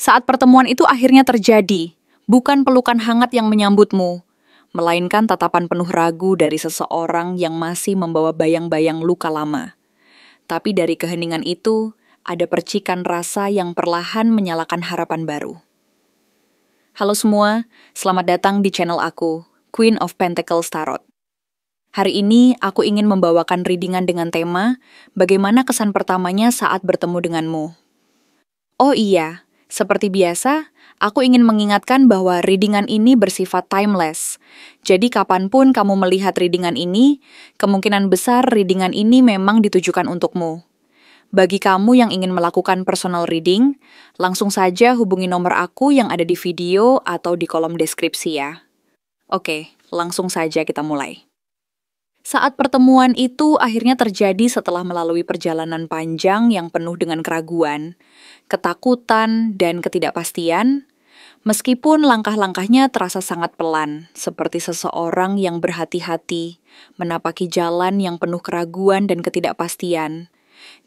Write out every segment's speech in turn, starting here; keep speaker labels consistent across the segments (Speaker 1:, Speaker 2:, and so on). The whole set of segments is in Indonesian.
Speaker 1: Saat pertemuan itu akhirnya terjadi, bukan pelukan hangat yang menyambutmu, melainkan tatapan penuh ragu dari seseorang yang masih membawa bayang-bayang luka lama. Tapi dari keheningan itu, ada percikan rasa yang perlahan menyalakan harapan baru. Halo semua, selamat datang di channel aku, Queen of Pentacles Tarot. Hari ini aku ingin membawakan readingan dengan tema, bagaimana kesan pertamanya saat bertemu denganmu. Oh iya, seperti biasa, aku ingin mengingatkan bahwa readingan ini bersifat timeless. Jadi kapanpun kamu melihat readingan ini, kemungkinan besar readingan ini memang ditujukan untukmu. Bagi kamu yang ingin melakukan personal reading, langsung saja hubungi nomor aku yang ada di video atau di kolom deskripsi ya. Oke, langsung saja kita mulai. Saat pertemuan itu akhirnya terjadi setelah melalui perjalanan panjang yang penuh dengan keraguan, ketakutan, dan ketidakpastian, meskipun langkah-langkahnya terasa sangat pelan, seperti seseorang yang berhati-hati, menapaki jalan yang penuh keraguan dan ketidakpastian.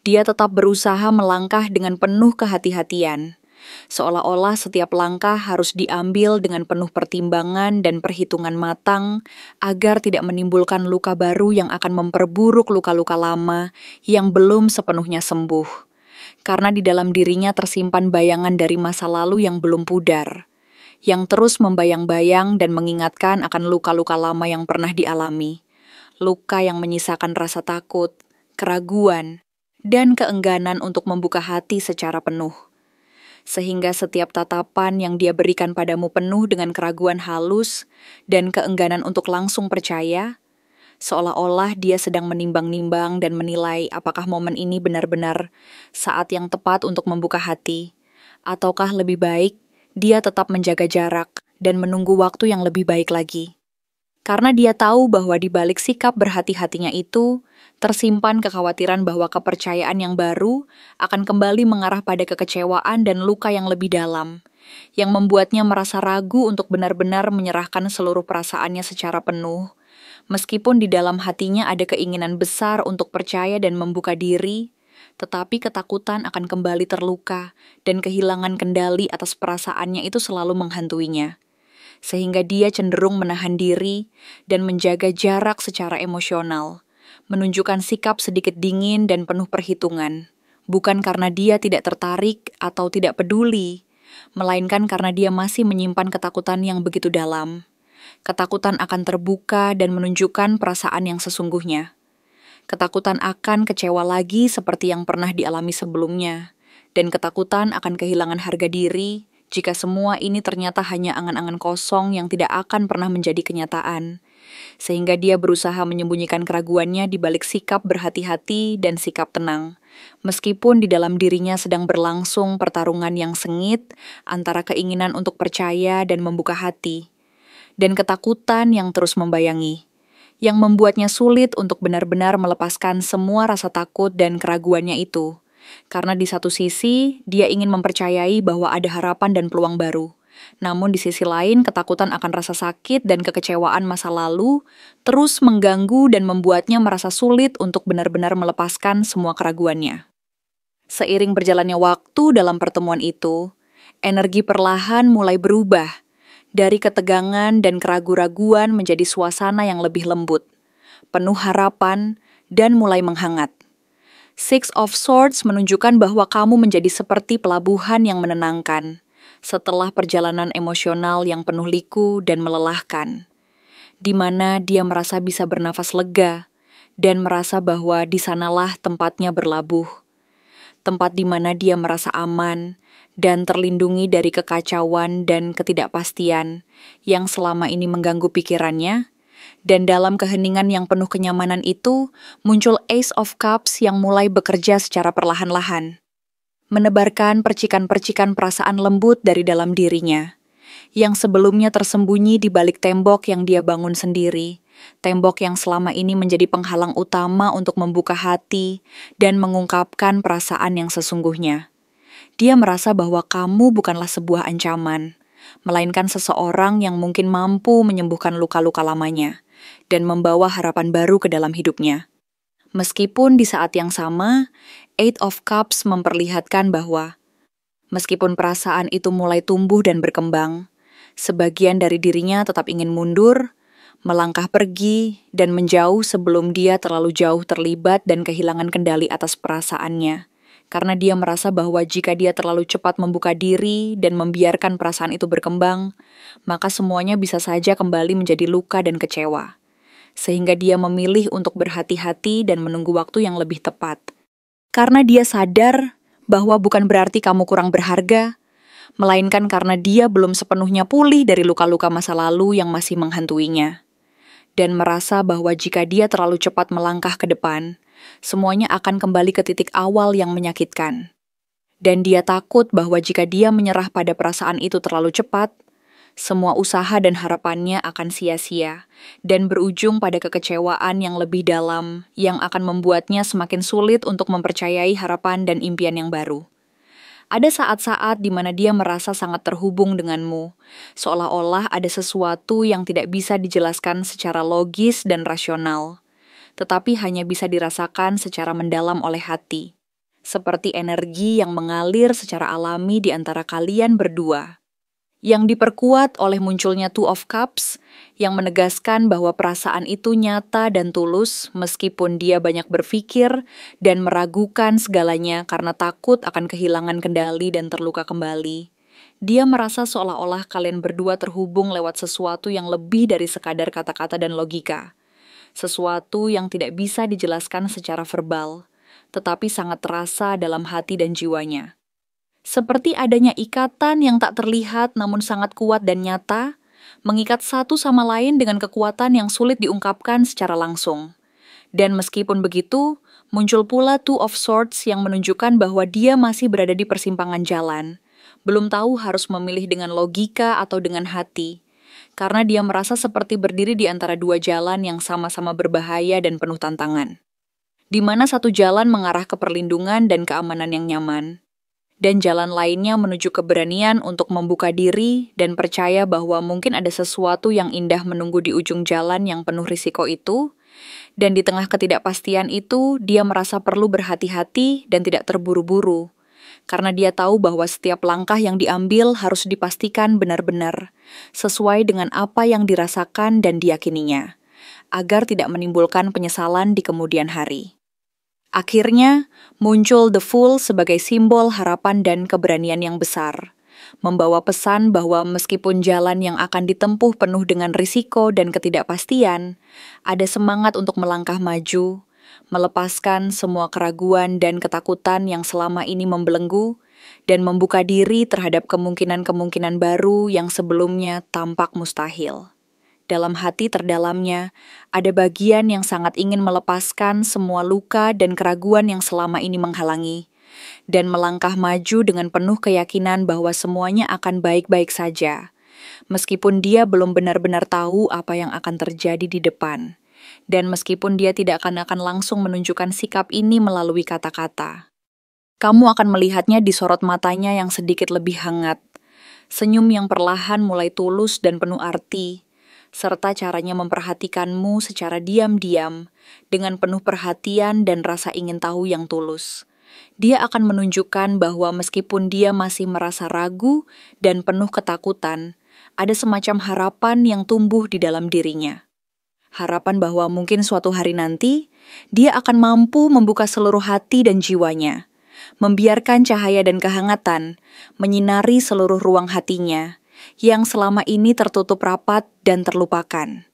Speaker 1: Dia tetap berusaha melangkah dengan penuh kehati-hatian, seolah-olah setiap langkah harus diambil dengan penuh pertimbangan dan perhitungan matang agar tidak menimbulkan luka baru yang akan memperburuk luka-luka lama yang belum sepenuhnya sembuh. Karena di dalam dirinya tersimpan bayangan dari masa lalu yang belum pudar, yang terus membayang-bayang dan mengingatkan akan luka-luka lama yang pernah dialami. Luka yang menyisakan rasa takut, keraguan, dan keengganan untuk membuka hati secara penuh. Sehingga setiap tatapan yang dia berikan padamu penuh dengan keraguan halus dan keengganan untuk langsung percaya, seolah-olah dia sedang menimbang-nimbang dan menilai apakah momen ini benar-benar saat yang tepat untuk membuka hati, ataukah lebih baik dia tetap menjaga jarak dan menunggu waktu yang lebih baik lagi. Karena dia tahu bahwa di balik sikap berhati-hatinya itu, tersimpan kekhawatiran bahwa kepercayaan yang baru akan kembali mengarah pada kekecewaan dan luka yang lebih dalam, yang membuatnya merasa ragu untuk benar-benar menyerahkan seluruh perasaannya secara penuh, meskipun di dalam hatinya ada keinginan besar untuk percaya dan membuka diri, tetapi ketakutan akan kembali terluka dan kehilangan kendali atas perasaannya itu selalu menghantuinya. Sehingga dia cenderung menahan diri dan menjaga jarak secara emosional, menunjukkan sikap sedikit dingin dan penuh perhitungan, bukan karena dia tidak tertarik atau tidak peduli, melainkan karena dia masih menyimpan ketakutan yang begitu dalam. Ketakutan akan terbuka dan menunjukkan perasaan yang sesungguhnya. Ketakutan akan kecewa lagi seperti yang pernah dialami sebelumnya, dan ketakutan akan kehilangan harga diri jika semua ini ternyata hanya angan-angan kosong yang tidak akan pernah menjadi kenyataan. Sehingga dia berusaha menyembunyikan keraguannya di balik sikap berhati-hati dan sikap tenang. Meskipun di dalam dirinya sedang berlangsung pertarungan yang sengit antara keinginan untuk percaya dan membuka hati, dan ketakutan yang terus membayangi, yang membuatnya sulit untuk benar-benar melepaskan semua rasa takut dan keraguannya itu. Karena di satu sisi, dia ingin mempercayai bahwa ada harapan dan peluang baru. Namun di sisi lain, ketakutan akan rasa sakit dan kekecewaan masa lalu terus mengganggu dan membuatnya merasa sulit untuk benar-benar melepaskan semua keraguannya. Seiring berjalannya waktu dalam pertemuan itu, energi perlahan mulai berubah. Dari ketegangan dan keraguan-raguan menjadi suasana yang lebih lembut, penuh harapan, dan mulai menghangat. Six of Swords menunjukkan bahwa kamu menjadi seperti pelabuhan yang menenangkan setelah perjalanan emosional yang penuh liku dan melelahkan, di mana dia merasa bisa bernafas lega dan merasa bahwa di sanalah tempatnya berlabuh, tempat di mana dia merasa aman dan terlindungi dari kekacauan dan ketidakpastian yang selama ini mengganggu pikirannya. Dan dalam keheningan yang penuh kenyamanan itu, muncul Ace of Cups yang mulai bekerja secara perlahan-lahan, menebarkan percikan-percikan perasaan lembut dari dalam dirinya, yang sebelumnya tersembunyi di balik tembok yang dia bangun sendiri, tembok yang selama ini menjadi penghalang utama untuk membuka hati dan mengungkapkan perasaan yang sesungguhnya. Dia merasa bahwa kamu bukanlah sebuah ancaman, melainkan seseorang yang mungkin mampu menyembuhkan luka-luka lamanya dan membawa harapan baru ke dalam hidupnya. Meskipun di saat yang sama, Eight of Cups memperlihatkan bahwa Meskipun perasaan itu mulai tumbuh dan berkembang, sebagian dari dirinya tetap ingin mundur, melangkah pergi, dan menjauh sebelum dia terlalu jauh terlibat dan kehilangan kendali atas perasaannya. Karena dia merasa bahwa jika dia terlalu cepat membuka diri dan membiarkan perasaan itu berkembang, maka semuanya bisa saja kembali menjadi luka dan kecewa. Sehingga dia memilih untuk berhati-hati dan menunggu waktu yang lebih tepat. Karena dia sadar bahwa bukan berarti kamu kurang berharga, melainkan karena dia belum sepenuhnya pulih dari luka-luka masa lalu yang masih menghantuinya. Dan merasa bahwa jika dia terlalu cepat melangkah ke depan, semuanya akan kembali ke titik awal yang menyakitkan. Dan dia takut bahwa jika dia menyerah pada perasaan itu terlalu cepat, semua usaha dan harapannya akan sia-sia dan berujung pada kekecewaan yang lebih dalam yang akan membuatnya semakin sulit untuk mempercayai harapan dan impian yang baru. Ada saat-saat di mana dia merasa sangat terhubung denganmu, seolah-olah ada sesuatu yang tidak bisa dijelaskan secara logis dan rasional, tetapi hanya bisa dirasakan secara mendalam oleh hati, seperti energi yang mengalir secara alami di antara kalian berdua, yang diperkuat oleh munculnya Two of Cups, yang menegaskan bahwa perasaan itu nyata dan tulus meskipun dia banyak berpikir dan meragukan segalanya karena takut akan kehilangan kendali dan terluka kembali. Dia merasa seolah-olah kalian berdua terhubung lewat sesuatu yang lebih dari sekadar kata-kata dan logika. Sesuatu yang tidak bisa dijelaskan secara verbal, tetapi sangat terasa dalam hati dan jiwanya. Seperti adanya ikatan yang tak terlihat namun sangat kuat dan nyata, mengikat satu sama lain dengan kekuatan yang sulit diungkapkan secara langsung. Dan meskipun begitu, muncul pula Two of Swords yang menunjukkan bahwa dia masih berada di persimpangan jalan, belum tahu harus memilih dengan logika atau dengan hati, karena dia merasa seperti berdiri di antara dua jalan yang sama-sama berbahaya dan penuh tantangan. Di mana satu jalan mengarah ke perlindungan dan keamanan yang nyaman, dan jalan lainnya menuju keberanian untuk membuka diri dan percaya bahwa mungkin ada sesuatu yang indah menunggu di ujung jalan yang penuh risiko itu, dan di tengah ketidakpastian itu, dia merasa perlu berhati-hati dan tidak terburu-buru, karena dia tahu bahwa setiap langkah yang diambil harus dipastikan benar-benar, sesuai dengan apa yang dirasakan dan diyakininya, agar tidak menimbulkan penyesalan di kemudian hari. Akhirnya, muncul The Fool sebagai simbol harapan dan keberanian yang besar, membawa pesan bahwa meskipun jalan yang akan ditempuh penuh dengan risiko dan ketidakpastian, ada semangat untuk melangkah maju, melepaskan semua keraguan dan ketakutan yang selama ini membelenggu, dan membuka diri terhadap kemungkinan-kemungkinan baru yang sebelumnya tampak mustahil. Dalam hati terdalamnya, ada bagian yang sangat ingin melepaskan semua luka dan keraguan yang selama ini menghalangi, dan melangkah maju dengan penuh keyakinan bahwa semuanya akan baik-baik saja, meskipun dia belum benar-benar tahu apa yang akan terjadi di depan, dan meskipun dia tidak akan langsung menunjukkan sikap ini melalui kata-kata. Kamu akan melihatnya di sorot matanya yang sedikit lebih hangat, senyum yang perlahan mulai tulus dan penuh arti, serta caranya memperhatikanmu secara diam-diam, dengan penuh perhatian dan rasa ingin tahu yang tulus. Dia akan menunjukkan bahwa meskipun dia masih merasa ragu dan penuh ketakutan, ada semacam harapan yang tumbuh di dalam dirinya. Harapan bahwa mungkin suatu hari nanti, dia akan mampu membuka seluruh hati dan jiwanya, membiarkan cahaya dan kehangatan menyinari seluruh ruang hatinya, yang selama ini tertutup rapat dan terlupakan.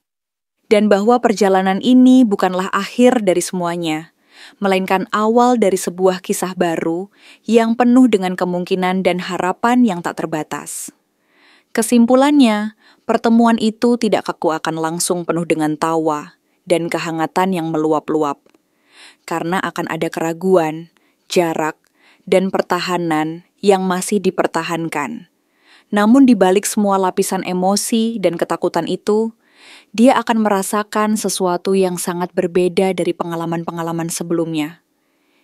Speaker 1: Dan bahwa perjalanan ini bukanlah akhir dari semuanya, melainkan awal dari sebuah kisah baru yang penuh dengan kemungkinan dan harapan yang tak terbatas. Kesimpulannya, pertemuan itu tidak kaku akan langsung penuh dengan tawa dan kehangatan yang meluap-luap, karena akan ada keraguan, jarak, dan pertahanan yang masih dipertahankan. Namun di balik semua lapisan emosi dan ketakutan itu, dia akan merasakan sesuatu yang sangat berbeda dari pengalaman-pengalaman sebelumnya,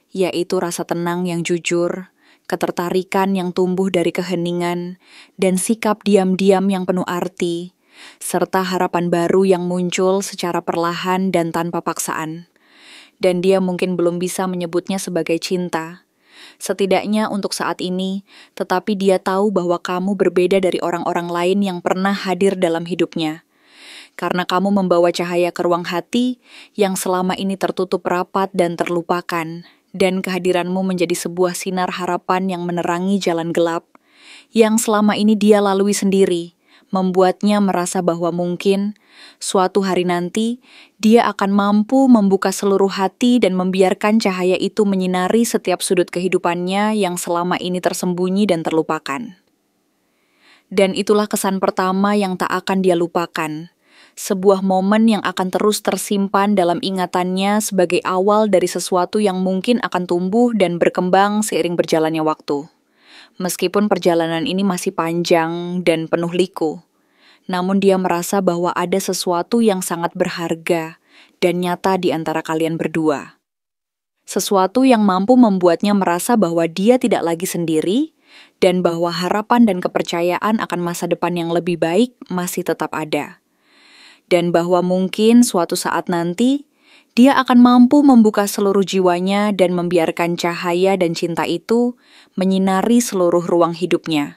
Speaker 1: yaitu rasa tenang yang jujur, ketertarikan yang tumbuh dari keheningan, dan sikap diam-diam yang penuh arti, serta harapan baru yang muncul secara perlahan dan tanpa paksaan. Dan dia mungkin belum bisa menyebutnya sebagai cinta, Setidaknya untuk saat ini, tetapi dia tahu bahwa kamu berbeda dari orang-orang lain yang pernah hadir dalam hidupnya. Karena kamu membawa cahaya ke ruang hati yang selama ini tertutup rapat dan terlupakan, dan kehadiranmu menjadi sebuah sinar harapan yang menerangi jalan gelap, yang selama ini dia lalui sendiri, membuatnya merasa bahwa mungkin suatu hari nanti dia akan mampu membuka seluruh hati dan membiarkan cahaya itu menyinari setiap sudut kehidupannya yang selama ini tersembunyi dan terlupakan. Dan itulah kesan pertama yang tak akan dia lupakan. Sebuah momen yang akan terus tersimpan dalam ingatannya sebagai awal dari sesuatu yang mungkin akan tumbuh dan berkembang seiring berjalannya waktu. Meskipun perjalanan ini masih panjang dan penuh liku, namun dia merasa bahwa ada sesuatu yang sangat berharga dan nyata di antara kalian berdua. Sesuatu yang mampu membuatnya merasa bahwa dia tidak lagi sendiri dan bahwa harapan dan kepercayaan akan masa depan yang lebih baik masih tetap ada. Dan bahwa mungkin suatu saat nanti, dia akan mampu membuka seluruh jiwanya dan membiarkan cahaya dan cinta itu menyinari seluruh ruang hidupnya,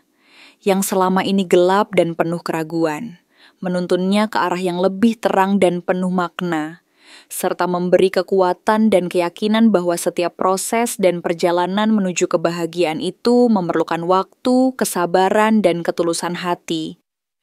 Speaker 1: yang selama ini gelap dan penuh keraguan, menuntunnya ke arah yang lebih terang dan penuh makna, serta memberi kekuatan dan keyakinan bahwa setiap proses dan perjalanan menuju kebahagiaan itu memerlukan waktu, kesabaran, dan ketulusan hati.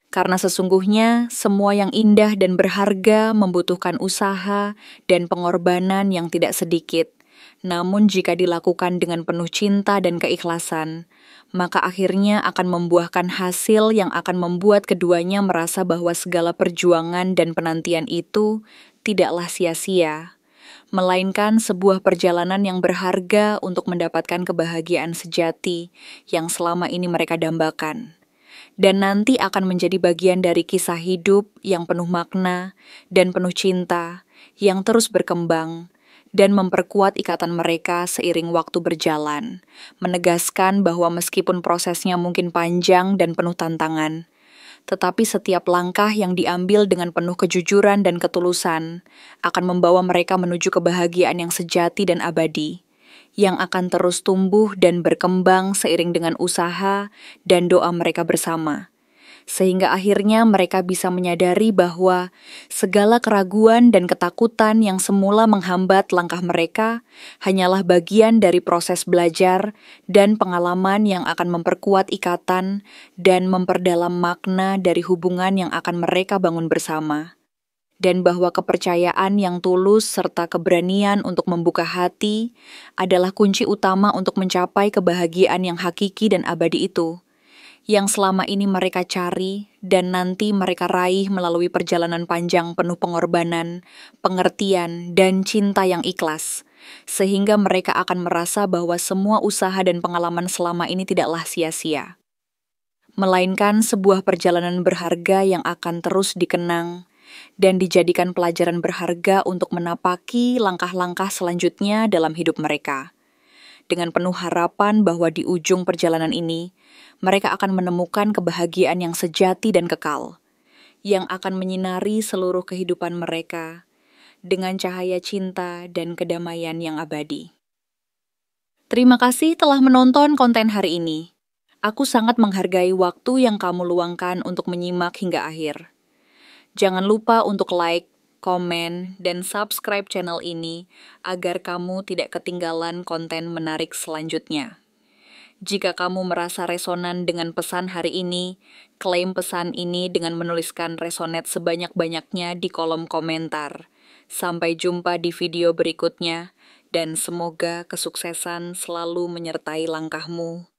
Speaker 1: Karena sesungguhnya semua yang indah dan berharga membutuhkan usaha dan pengorbanan yang tidak sedikit. Namun jika dilakukan dengan penuh cinta dan keikhlasan, maka akhirnya akan membuahkan hasil yang akan membuat keduanya merasa bahwa segala perjuangan dan penantian itu tidaklah sia-sia, melainkan sebuah perjalanan yang berharga untuk mendapatkan kebahagiaan sejati yang selama ini mereka dambakan. Dan nanti akan menjadi bagian dari kisah hidup yang penuh makna dan penuh cinta yang terus berkembang dan memperkuat ikatan mereka seiring waktu berjalan, menegaskan bahwa meskipun prosesnya mungkin panjang dan penuh tantangan, tetapi setiap langkah yang diambil dengan penuh kejujuran dan ketulusan akan membawa mereka menuju kebahagiaan yang sejati dan abadi, yang akan terus tumbuh dan berkembang seiring dengan usaha dan doa mereka bersama. Sehingga akhirnya mereka bisa menyadari bahwa segala keraguan dan ketakutan yang semula menghambat langkah mereka hanyalah bagian dari proses belajar dan pengalaman yang akan memperkuat ikatan dan memperdalam makna dari hubungan yang akan mereka bangun bersama. Dan bahwa kepercayaan yang tulus serta keberanian untuk membuka hati adalah kunci utama untuk mencapai kebahagiaan yang hakiki dan abadi itu, yang selama ini mereka cari dan nanti mereka raih melalui perjalanan panjang penuh pengorbanan, pengertian, dan cinta yang ikhlas, sehingga mereka akan merasa bahwa semua usaha dan pengalaman selama ini tidaklah sia-sia, melainkan sebuah perjalanan berharga yang akan terus dikenang dan dijadikan pelajaran berharga untuk menapaki langkah-langkah selanjutnya dalam hidup mereka. Dengan penuh harapan bahwa di ujung perjalanan ini, mereka akan menemukan kebahagiaan yang sejati dan kekal, yang akan menyinari seluruh kehidupan mereka dengan cahaya cinta dan kedamaian yang abadi. Terima kasih telah menonton konten hari ini. Aku sangat menghargai waktu yang kamu luangkan untuk menyimak hingga akhir. Jangan lupa untuk like, komen, dan subscribe channel ini agar kamu tidak ketinggalan konten menarik selanjutnya. Jika kamu merasa resonan dengan pesan hari ini, klaim pesan ini dengan menuliskan resonate sebanyak-banyaknya di kolom komentar. Sampai jumpa di video berikutnya, dan semoga kesuksesan selalu menyertai langkahmu.